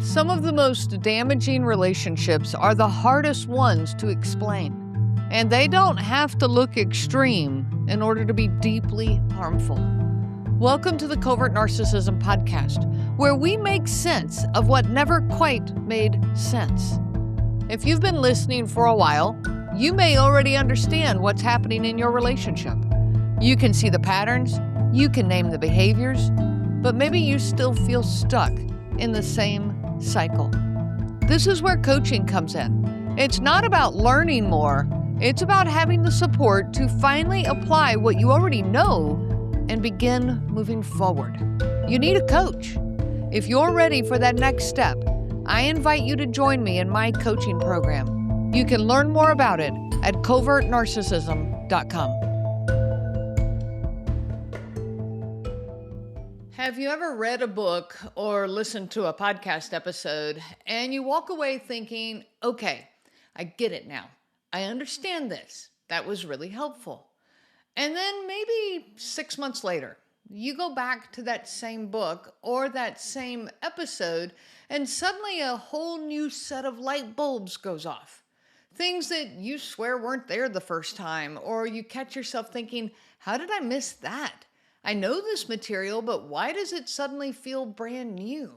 Some of the most damaging relationships are the hardest ones to explain, and they don't have to look extreme in order to be deeply harmful. Welcome to the Covert Narcissism Podcast, where we make sense of what never quite made sense. If you've been listening for a while, you may already understand what's happening in your relationship. You can see the patterns, you can name the behaviors, but maybe you still feel stuck in the same cycle. This is where coaching comes in. It's not about learning more, it's about having the support to finally apply what you already know and begin moving forward. You need a coach. If you're ready for that next step, I invite you to join me in my coaching program. You can learn more about it at covertnarcissism.com. Have you ever read a book or listened to a podcast episode and you walk away thinking, okay, I get it now. I understand this. That was really helpful. And then maybe 6 months later, you go back to that same book or that same episode and suddenly a whole new set of light bulbs goes off. Things that you swear weren't there the first time, or you catch yourself thinking, how did I miss that? I know this material, but why does it suddenly feel brand new?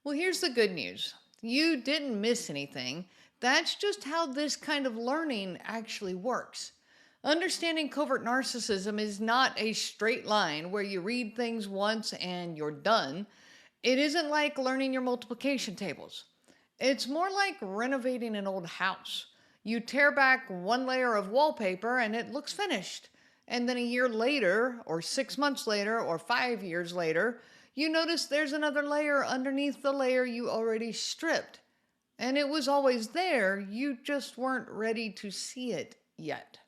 Well, here's the good news. You didn't miss anything. That's just how this kind of learning actually works. Understanding covert narcissism is not a straight line where you read things once and you're done. It isn't like learning your multiplication tables. It's more like renovating an old house. You tear back one layer of wallpaper and it looks finished. And then a year later, or 6 months later, or 5 years later, you notice there's another layer underneath the layer you already stripped. And it was always there, you just weren't ready to see it yet.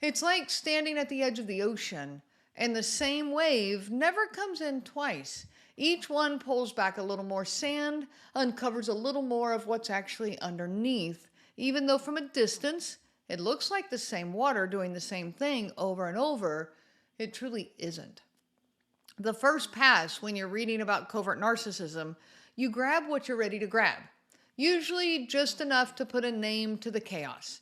It's like standing at the edge of the ocean, and the same wave never comes in twice. Each one pulls back a little more sand, uncovers a little more of what's actually underneath, even though from a distance, it looks like the same water doing the same thing over and over. It truly isn't. The first pass when you're reading about covert narcissism, you grab what you're ready to grab. Usually just enough to put a name to the chaos.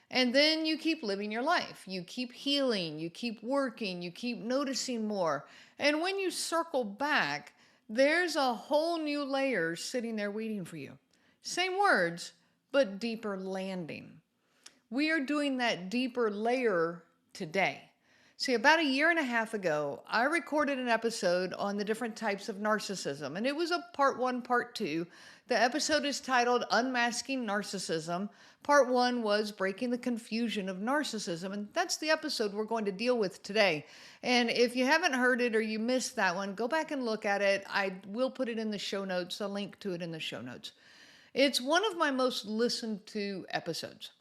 And then you keep living your life. You keep healing, you keep working, you keep noticing more. And when you circle back, there's a whole new layer sitting there waiting for you. Same words, but deeper landing. We are doing that deeper layer today. See, about a year and a half ago, I recorded an episode on the different types of narcissism, and it was a part 1, part 2. The episode is titled Unmasking Narcissism. Part 1 was Breaking the Confusion of Narcissism, and that's the episode we're going to deal with today. And if you haven't heard it or you missed that one, go back and look at it. I will put it in the show notes, a link to it in the show notes. It's one of my most listened to episodes.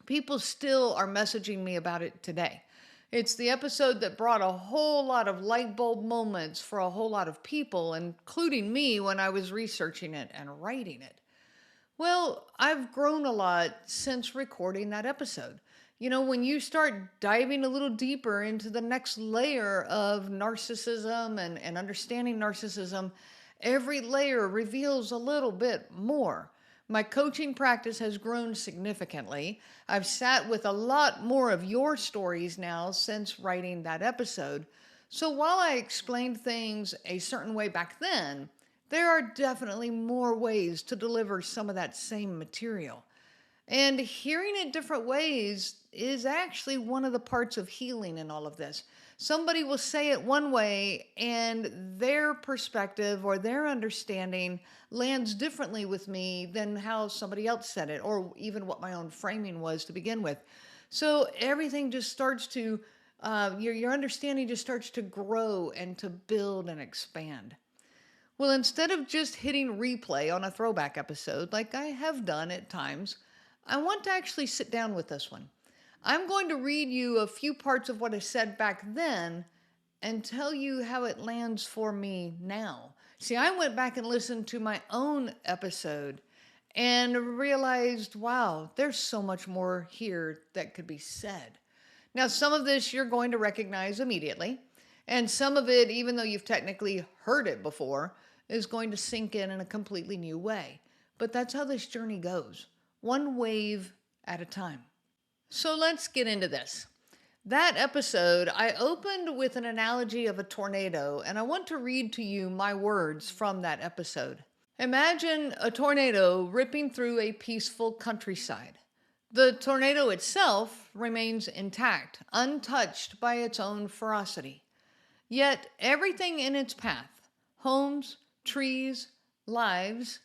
People still are messaging me about it today. It's the episode that brought a whole lot of light bulb moments for a whole lot of people, including me when I was researching it and writing it. Well, I've grown a lot since recording that episode. You know, when you start diving a little deeper into the next layer of narcissism and understanding narcissism, every layer reveals a little bit more. My coaching practice has grown significantly. I've sat with a lot more of your stories now since writing that episode. So while I explained things a certain way back then, there are definitely more ways to deliver some of that same material. And hearing it different ways is actually one of the parts of healing in all of this. Somebody will say it one way and their perspective or their understanding lands differently with me than how somebody else said it, or even what my own framing was to begin with. So everything just starts to, your understanding just starts to grow and to build and expand. Well, instead of just hitting replay on a throwback episode, like I have done at times, I want to actually sit down with this one. I'm going to read you a few parts of what I said back then and tell you how it lands for me now. See, I went back and listened to my own episode and realized, wow, there's so much more here that could be said. Now, some of this you're going to recognize immediately, and some of it, even though you've technically heard it before, is going to sink in a completely new way. But that's how this journey goes, one wave at a time. So let's get into this. That episode, I opened with an analogy of a tornado, and I want to read to you my words from that episode. Imagine a tornado ripping through a peaceful countryside. The tornado itself remains intact, untouched by its own ferocity. Yet everything in its path, homes, trees, lives,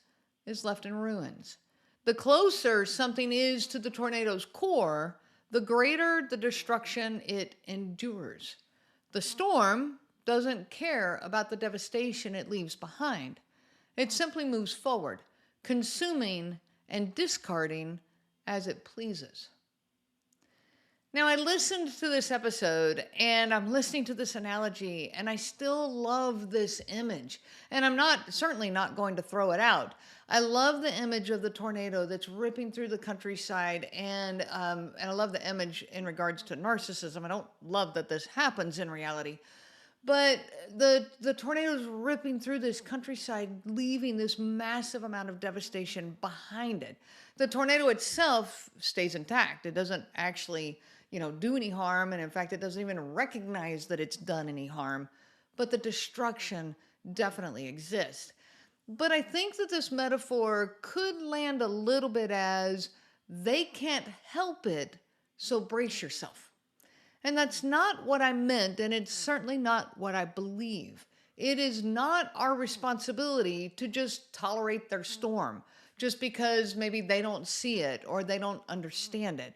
is left in ruins. The closer something is to the tornado's core, the greater the destruction it endures. The storm doesn't care about the devastation it leaves behind. It simply moves forward, consuming and discarding as it pleases. Now, I listened to this episode and I'm listening to this analogy and I still love this image. And I'm certainly not going to throw it out. I love the image of the tornado that's ripping through the countryside, and I love the image in regards to narcissism. I don't love that this happens in reality, but the tornado's ripping through this countryside, leaving this massive amount of devastation behind it. The tornado itself stays intact. It doesn't actually, do any harm, and in fact, it doesn't even recognize that it's done any harm. But the destruction definitely exists. But I think that this metaphor could land a little bit as they can't help it, so brace yourself. And that's not what I meant, and it's certainly not what I believe. It is not our responsibility to just tolerate their storm, just because maybe they don't see it or they don't understand it.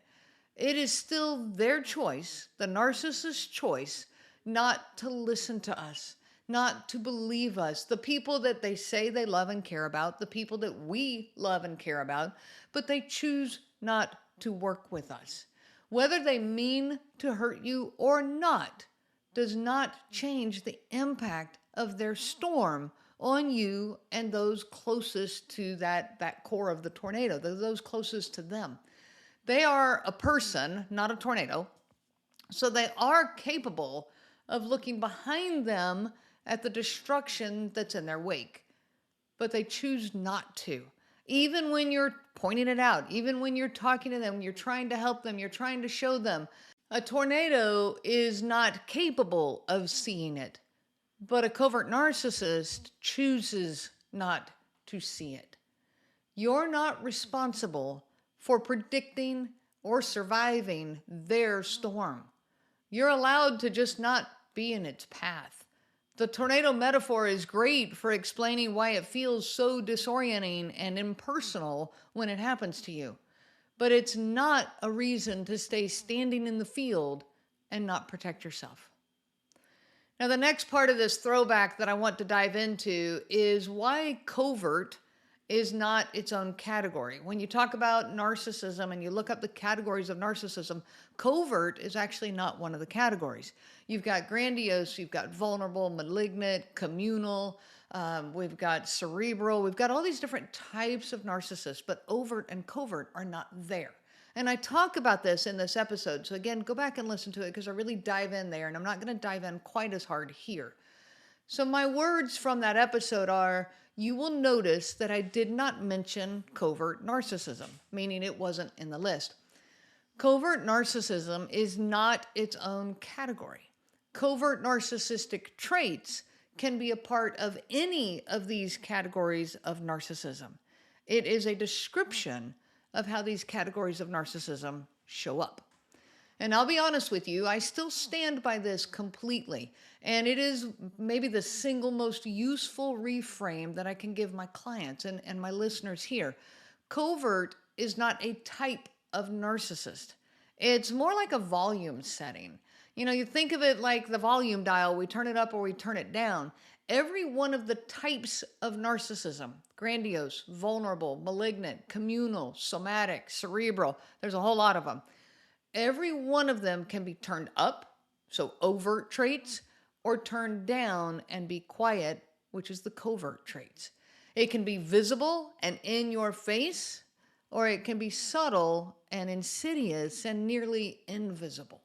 It is still their choice, the narcissist's choice, not to listen to us, not to believe us, the people that they say they love and care about, the people that we love and care about, but they choose not to work with us. Whether they mean to hurt you or not does not change the impact of their storm on you and those closest to that core of the tornado, those closest to them. They are a person, not a tornado, so they are capable of looking behind them at the destruction that's in their wake. But they choose not to. Even when you're pointing it out, even when you're talking to them, you're trying to help them, you're trying to show them. A tornado is not capable of seeing it. But a covert narcissist chooses not to see it. You're not responsible for predicting or surviving their storm. You're allowed to just not be in its path. The tornado metaphor is great for explaining why it feels so disorienting and impersonal when it happens to you. But it's not a reason to stay standing in the field and not protect yourself. Now, the next part of this throwback that I want to dive into is why covert is not its own category. When you talk about narcissism and you look up the categories of narcissism, covert is actually not one of the categories. You've got grandiose, you've got vulnerable, malignant, communal, we've got cerebral, we've got all these different types of narcissists, but overt and covert are not there. And I talk about this in this episode. So again, go back and listen to it because I really dive in there, and I'm not going to dive in quite as hard here. So my words from that episode are, you will notice that I did not mention covert narcissism, meaning it wasn't in the list. Covert narcissism is not its own category. Covert narcissistic traits can be a part of any of these categories of narcissism. It is a description of how these categories of narcissism show up. And I'll be honest with you, I still stand by this completely. And it is maybe the single most useful reframe that I can give my clients and my listeners here. Covert is not a type of narcissist. It's more like a volume setting. You think of it like the volume dial. We turn it up or we turn it down. Every one of the types of narcissism, grandiose, vulnerable, malignant, communal, somatic, cerebral, there's a whole lot of them. Every one of them can be turned up, so overt traits, or turned down and be quiet, which is the covert traits. It can be visible and in your face, or it can be subtle and insidious and nearly invisible.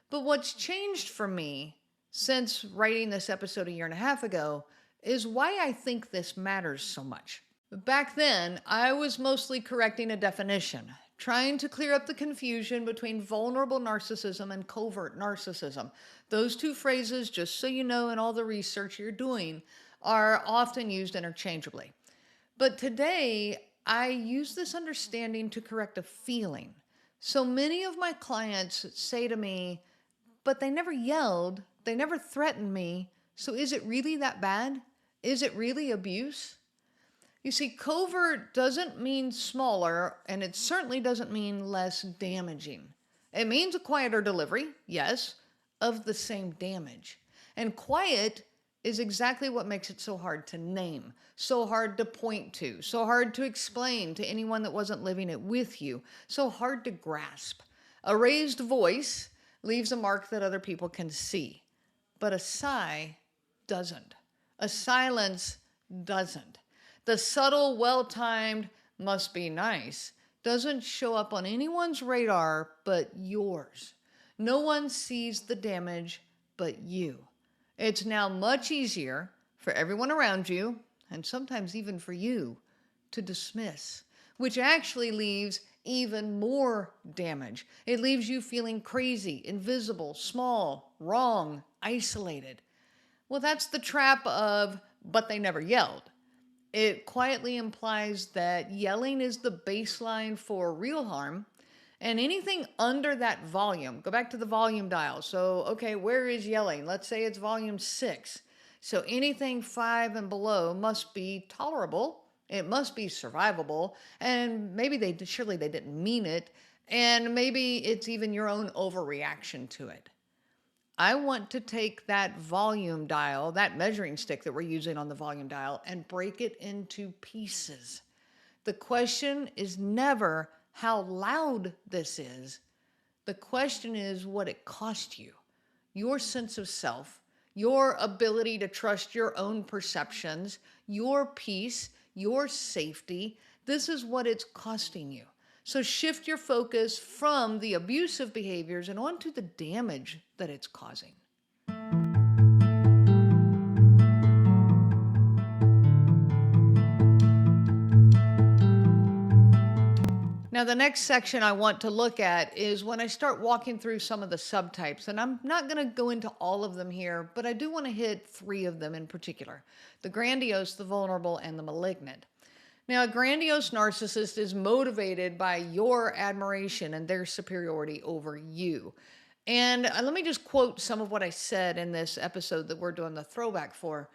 But what's changed for me since writing this episode a year and a half ago is why I think this matters so much. Back then, I was mostly correcting a definition, trying to clear up the confusion between vulnerable narcissism and covert narcissism. Those two phrases, just so you know in all the research you're doing, are often used interchangeably. But today, I use this understanding to correct a feeling. So many of my clients say to me, but they never yelled, they never threatened me, so is it really that bad? Is it really abuse? You see, covert doesn't mean smaller, and it certainly doesn't mean less damaging. It means a quieter delivery, yes, of the same damage. And quiet is exactly what makes it so hard to name, so hard to point to, so hard to explain to anyone that wasn't living it with you, so hard to grasp. A raised voice leaves a mark that other people can see, but a sigh doesn't. A silence doesn't. The subtle, well-timed, must be nice doesn't show up on anyone's radar but yours. No one sees the damage but you. It's now much easier for everyone around you, and sometimes even for you, to dismiss, which actually leaves even more damage. It leaves you feeling crazy, invisible, small, wrong, isolated. Well, that's the trap of, but they never yelled. It quietly implies that yelling is the baseline for real harm, and anything under that volume, go back to the volume dial. So, okay, where is yelling? Let's say it's volume 6. So anything 5 and below must be tolerable. It must be survivable. And maybe surely they didn't mean it. And maybe it's even your own overreaction to it. I want to take that volume dial, that measuring stick that we're using on the volume dial, and break it into pieces. The question is never how loud this is. The question is what it cost you. Your sense of self, your ability to trust your own perceptions, your peace, your safety. This is what it's costing you. So shift your focus from the abusive behaviors and onto the damage that it's causing. Now, the next section I want to look at is when I start walking through some of the subtypes, and I'm not going to go into all of them here, but I do want to hit 3 of them in particular: the grandiose, the vulnerable, and the malignant. Now, a grandiose narcissist is motivated by your admiration and their superiority over you. And let me just quote some of what I said in this episode that we're doing the throwback for.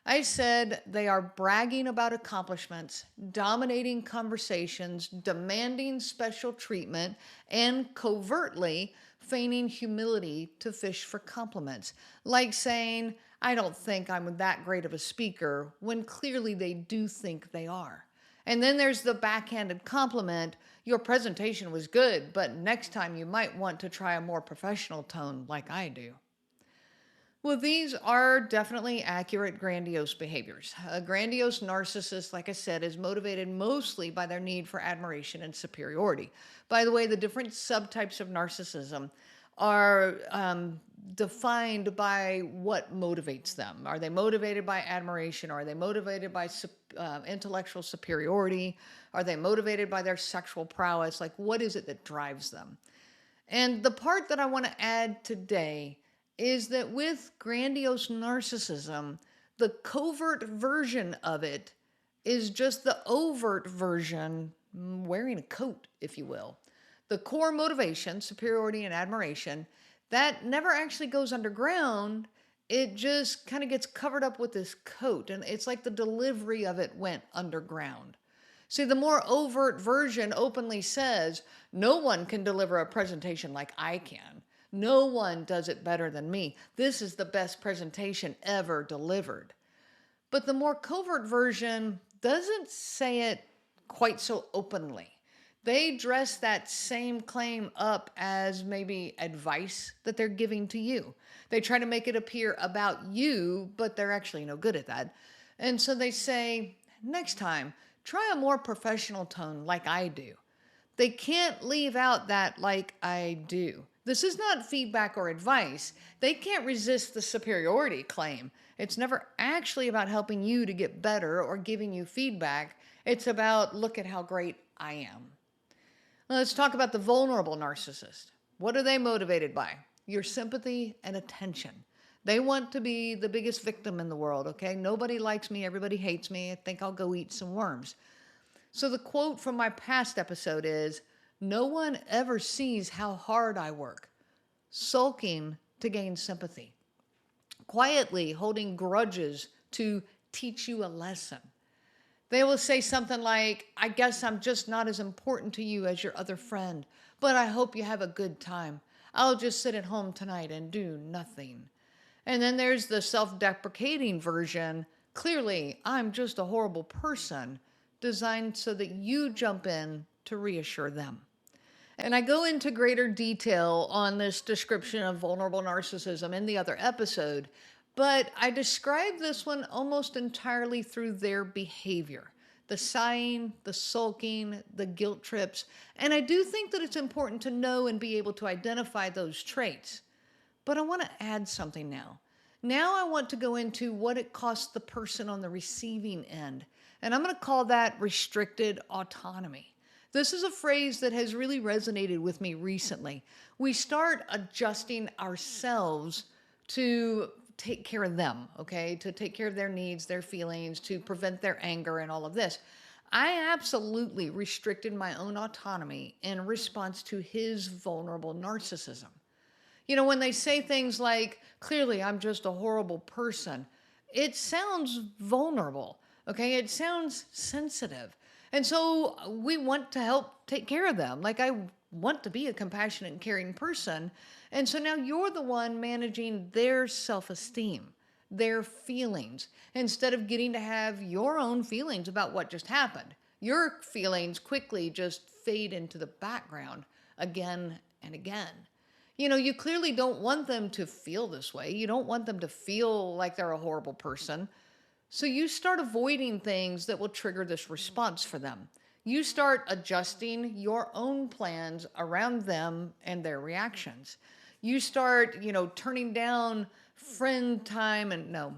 I said they are bragging about accomplishments, dominating conversations, demanding special treatment, and covertly feigning humility to fish for compliments. Like saying, I don't think I'm that great of a speaker, when clearly they do think they are. And then there's the backhanded compliment, your presentation was good, but next time you might want to try a more professional tone like I do. Well, these are definitely accurate grandiose behaviors. A grandiose narcissist, like I said, is motivated mostly by their need for admiration and superiority. By the way, the different subtypes of narcissism are defined by what motivates them. Are they motivated by admiration? Are they motivated by intellectual superiority? Are they motivated by their sexual prowess? Like, what is it that drives them? And the part that I want to add today is that with grandiose narcissism, the covert version of it is just the overt version, wearing a coat, if you will. The core motivation, superiority and admiration, that never actually goes underground. It just kind of gets covered up with this coat, and it's like the delivery of it went underground. See, the more overt version openly says, no one can deliver a presentation like I can. No one does it better than me. This is the best presentation ever delivered. But the more covert version doesn't say it quite so openly. They dress that same claim up as maybe advice that they're giving to you. They try to make it appear about you, but they're actually no good at that. And so they say, next time, try a more professional tone like I do. They can't leave out that like I do. This is not feedback or advice. They can't resist the superiority claim. It's never actually about helping you to get better or giving you feedback. It's about, look at how great I am. Let's talk about the vulnerable narcissist. What are they motivated by? Your sympathy and attention. They want to be the biggest victim in the world, okay? Nobody likes me, everybody hates me. I think I'll go eat some worms. So the quote from my past episode is, no one ever sees how hard I work, sulking to gain sympathy, quietly holding grudges to teach you a lesson. They will say something like, I guess I'm just not as important to you as your other friend, but I hope you have a good time. I'll just sit at home tonight and do nothing. And then there's the self-deprecating version. Clearly, I'm just a horrible person, designed so that you jump in to reassure them. And I go into greater detail on this description of vulnerable narcissism in the other episode, but I describe this one almost entirely through their behavior. The sighing, the sulking, the guilt trips. And I do think that it's important to know and be able to identify those traits. But I want to add something now. Now I want to go into what it costs the person on the receiving end. And I'm going to call that restricted autonomy. This is a phrase that has really resonated with me recently. We start adjusting ourselves to take care of them, okay? To take care of their needs, their feelings, to prevent their anger and all of this. I absolutely restricted my own autonomy in response to his vulnerable narcissism. You know, when they say things like, clearly I'm just a horrible person, it sounds vulnerable, okay? It sounds sensitive. And so we want to help take care of them. Like, I want to be a compassionate and caring person. And so now you're the one managing their self-esteem, their feelings, instead of getting to have your own feelings about what just happened. Your feelings quickly just fade into the background again and again. You know, you clearly don't want them to feel this way. You don't want them to feel like they're a horrible person. So you start avoiding things that will trigger this response for them. You start adjusting your own plans around them and their reactions. You start, turning down friend time and no.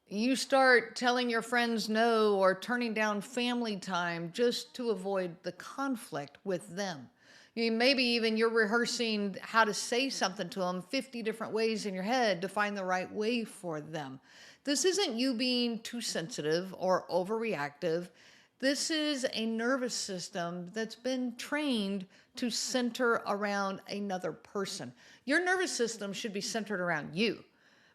You start telling your friends no or turning down family time just to avoid the conflict with them. Maybe even you're rehearsing how to say something to them 50 different ways in your head to find the right way for them. This isn't you being too sensitive or overreactive. This is a nervous system that's been trained to center around another person. Your nervous system should be centered around you.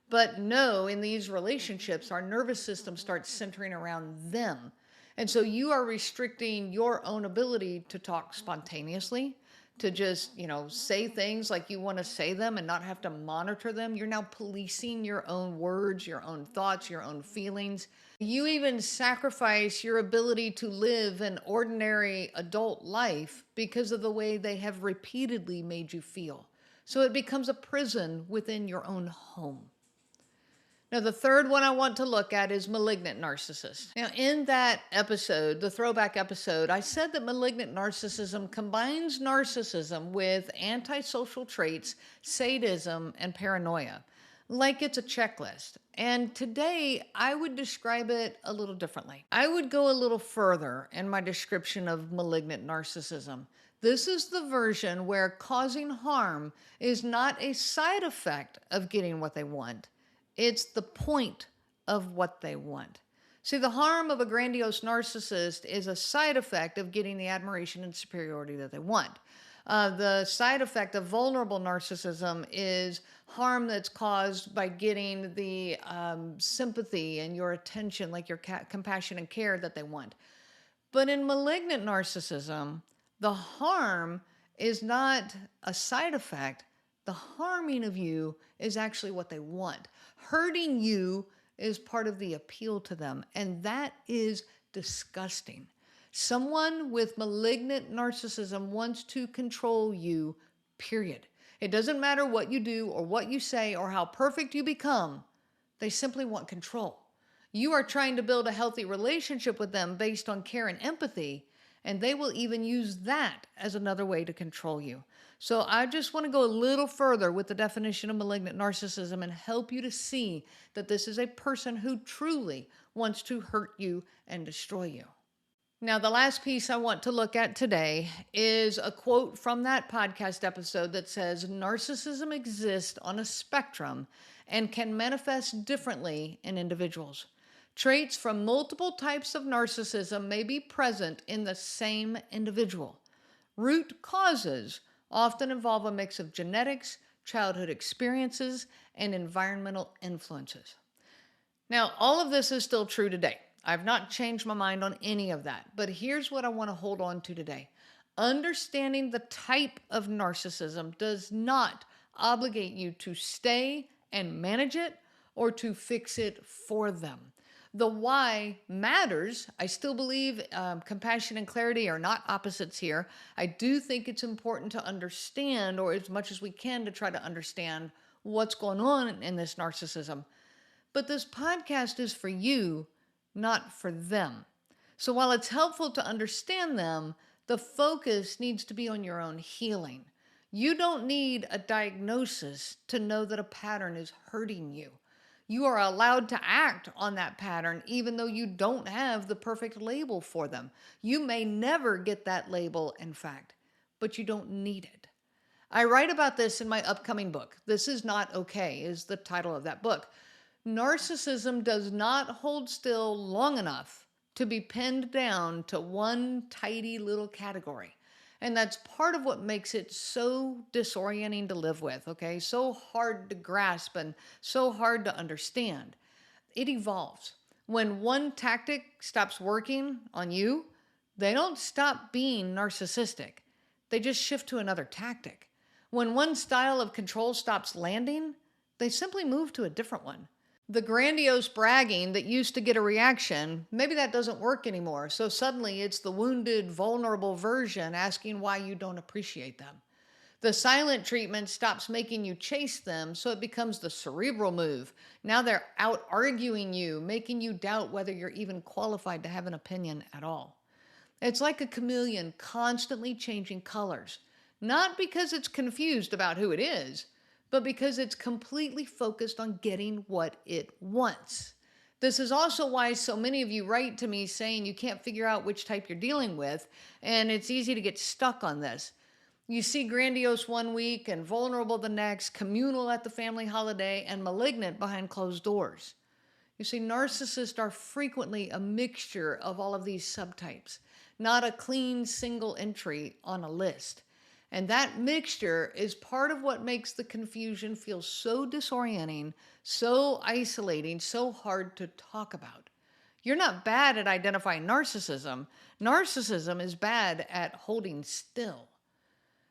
But no, in these relationships, our nervous system starts centering around them. And so you are restricting your own ability to talk spontaneously, to just, say things like you want to say them and not have to monitor them. You're now policing your own words, your own thoughts, your own feelings. You even sacrifice your ability to live an ordinary adult life because of the way they have repeatedly made you feel. So it becomes a prison within your own home. Now, the third one I want to look at is malignant narcissist. Now, in that episode, the throwback episode, I said that malignant narcissism combines narcissism with antisocial traits, sadism, and paranoia, like it's a checklist. And today, I would describe it a little differently. I would go a little further in my description of malignant narcissism. This is the version where causing harm is not a side effect of getting what they want. It's the point of what they want. See, the harm of a grandiose narcissist is a side effect of getting the admiration and superiority that they want. The side effect of vulnerable narcissism is harm that's caused by getting the sympathy and your attention, like your compassion and care that they want. But in malignant narcissism, the harm is not a side effect. The harming of you is actually what they want. Hurting you is part of the appeal to them, and that is disgusting. Someone with malignant narcissism wants to control you, period. It doesn't matter what you do or what you say or how perfect you become. They simply want control. You are trying to build a healthy relationship with them based on care and empathy, And they will even use that as another way to control you. So I just want to go a little further with the definition of malignant narcissism and help you to see that this is a person who truly wants to hurt you and destroy you. Now, the last piece I want to look at today is a quote from that podcast episode that says, narcissism exists on a spectrum and can manifest differently in individuals. Traits from multiple types of narcissism may be present in the same individual. Root causes often involve a mix of genetics, childhood experiences, and environmental influences. Now, all of this is still true today. I've not changed my mind on any of that, but here's what I want to hold on to today. Understanding the type of narcissism does not obligate you to stay and manage it or to fix it for them. The why matters. I still believe compassion and clarity are not opposites here. I do think it's important to understand, or as much as we can to try to understand what's going on in this narcissism. But this podcast is for you, not for them. So while it's helpful to understand them, the focus needs to be on your own healing. You don't need a diagnosis to know that a pattern is hurting you. You are allowed to act on that pattern even though you don't have the perfect label for them. You may never get that label, in fact, but you don't need it. I write about this in my upcoming book. This Is Not Okay is the title of that book. Narcissism does not hold still long enough to be pinned down to one tidy little category. And that's part of what makes it so disorienting to live with, okay? So hard to grasp and so hard to understand. It evolves. When one tactic stops working on you, they don't stop being narcissistic. They just shift to another tactic. When one style of control stops landing, they simply move to a different one. The grandiose bragging that used to get a reaction, maybe that doesn't work anymore. So suddenly it's the wounded, vulnerable version asking why you don't appreciate them. The silent treatment stops making you chase them, so it becomes the cerebral move. Now they're out arguing you, making you doubt whether you're even qualified to have an opinion at all. It's like a chameleon constantly changing colors, not because it's confused about who it is, but because it's completely focused on getting what it wants. This is also why so many of you write to me saying you can't figure out which type you're dealing with, and it's easy to get stuck on this. You see grandiose one week and vulnerable the next, communal at the family holiday, and malignant behind closed doors. You see, narcissists are frequently a mixture of all of these subtypes, not a clean single entry on a list. And that mixture is part of what makes the confusion feel so disorienting, so isolating, so hard to talk about. You're not bad at identifying narcissism. Narcissism is bad at holding still.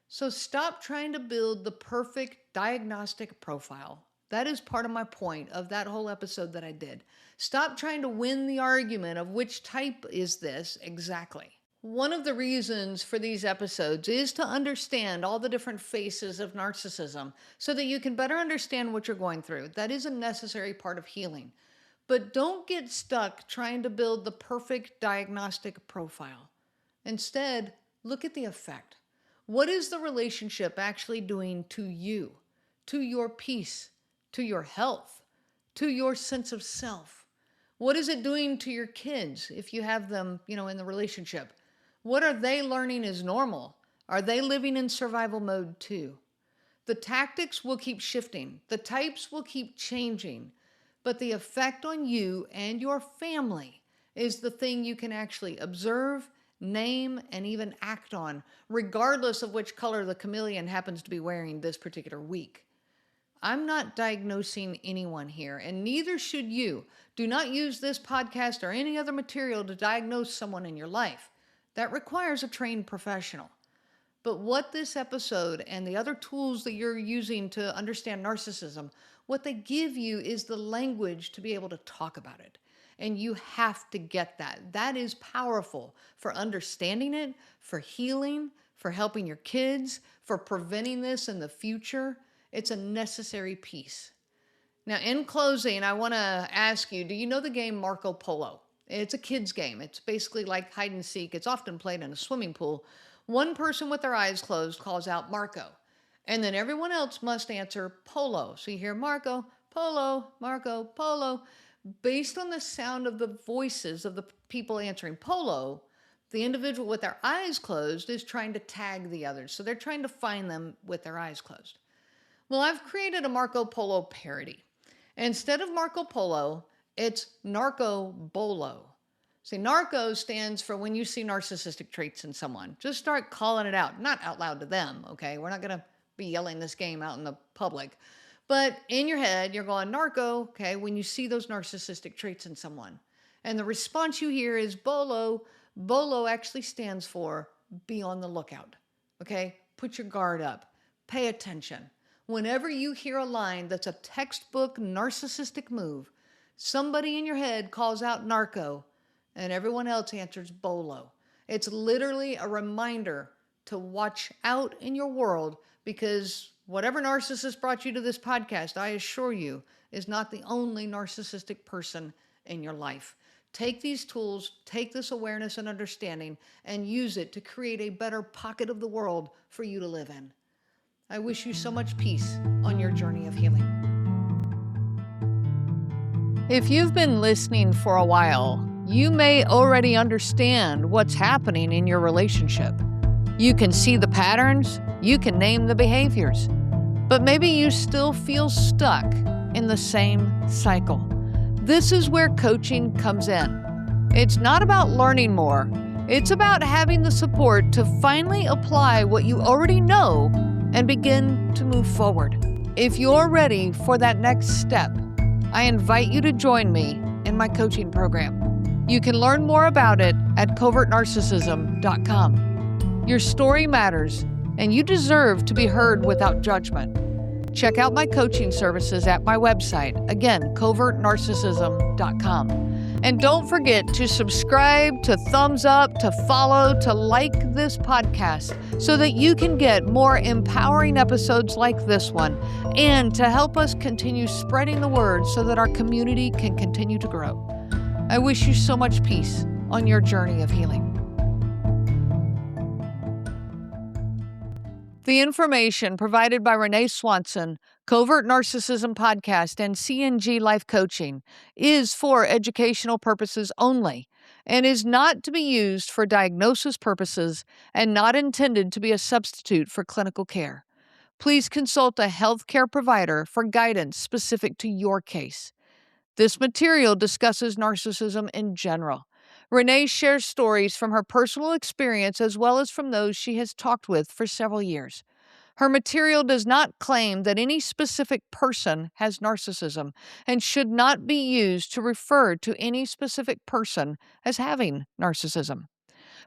So stop trying to build the perfect diagnostic profile. That is part of my point of that whole episode that I did. Stop trying to win the argument of which type is this exactly. One of the reasons for these episodes is to understand all the different faces of narcissism so that you can better understand what you're going through. That is a necessary part of healing. But don't get stuck trying to build the perfect diagnostic profile. Instead, look at the effect. What is the relationship actually doing to you, to your peace, to your health, to your sense of self? What is it doing to your kids if you have them, in the relationship? What are they learning is normal? Are they living in survival mode too? The tactics will keep shifting. The types will keep changing. But the effect on you and your family is the thing you can actually observe, name, and even act on, regardless of which color the chameleon happens to be wearing this particular week. I'm not diagnosing anyone here, and neither should you. Do not use this podcast or any other material to diagnose someone in your life. That requires a trained professional. But what this episode and the other tools that you're using to understand narcissism, what they give you is the language to be able to talk about it. And you have to get that. That is powerful for understanding it, for healing, for helping your kids, for preventing this in the future. It's a necessary piece. Now, in closing, I want to ask you, do you know the game Marco Polo? It's a kid's game. It's basically like hide and seek. It's often played in a swimming pool. One person with their eyes closed calls out Marco, and then everyone else must answer Polo. So you hear Marco, Polo, Marco, Polo. Based on the sound of the voices of the people answering Polo, the individual with their eyes closed is trying to tag the others. So they're trying to find them with their eyes closed. Well, I've created a Marco Polo parody. Instead of Marco Polo, it's Narco Bolo. See, narco stands for when you see narcissistic traits in someone. Just start calling it out. Not out loud to them, okay? We're not going to be yelling this game out in the public. But in your head, you're going, narco, okay, when you see those narcissistic traits in someone. And the response you hear is bolo. Bolo actually stands for be on the lookout, okay? Put your guard up. Pay attention. Whenever you hear a line that's a textbook narcissistic move, somebody in your head calls out narco, and everyone else answers bolo. It's literally a reminder to watch out in your world, because whatever narcissist brought you to this podcast, I assure you, is not the only narcissistic person in your life. Take these tools, take this awareness and understanding, and use it to create a better pocket of the world for you to live in. I wish you so much peace on your journey of healing. If you've been listening for a while, you may already understand what's happening in your relationship. You can see the patterns, you can name the behaviors, but maybe you still feel stuck in the same cycle. This is where coaching comes in. It's not about learning more. It's about having the support to finally apply what you already know and begin to move forward. If you're ready for that next step, I invite you to join me in my coaching program. You can learn more about it at covertnarcissism.com. Your story matters, and you deserve to be heard without judgment. Check out my coaching services at my website, again, covertnarcissism.com. And don't forget to subscribe, to thumbs up, to follow, to like this podcast so that you can get more empowering episodes like this one, and to help us continue spreading the word so that our community can continue to grow. I wish you so much peace on your journey of healing. The information provided by Renee Swanson, Covert Narcissism Podcast, and CNG Life Coaching is for educational purposes only and is not to be used for diagnosis purposes and not intended to be a substitute for clinical care. Please consult a healthcare provider for guidance specific to your case. This material discusses narcissism in general. Renee shares stories from her personal experience as well as from those she has talked with for several years. Her material does not claim that any specific person has narcissism and should not be used to refer to any specific person as having narcissism.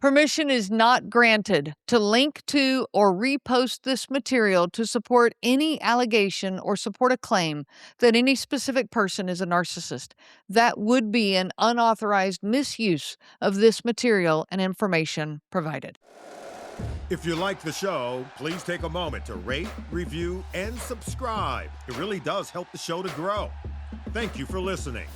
Permission is not granted to link to or repost this material to support any allegation or support a claim that any specific person is a narcissist. That would be an unauthorized misuse of this material and information provided. If you like the show, please take a moment to rate, review, and subscribe. It really does help the show to grow. Thank you for listening.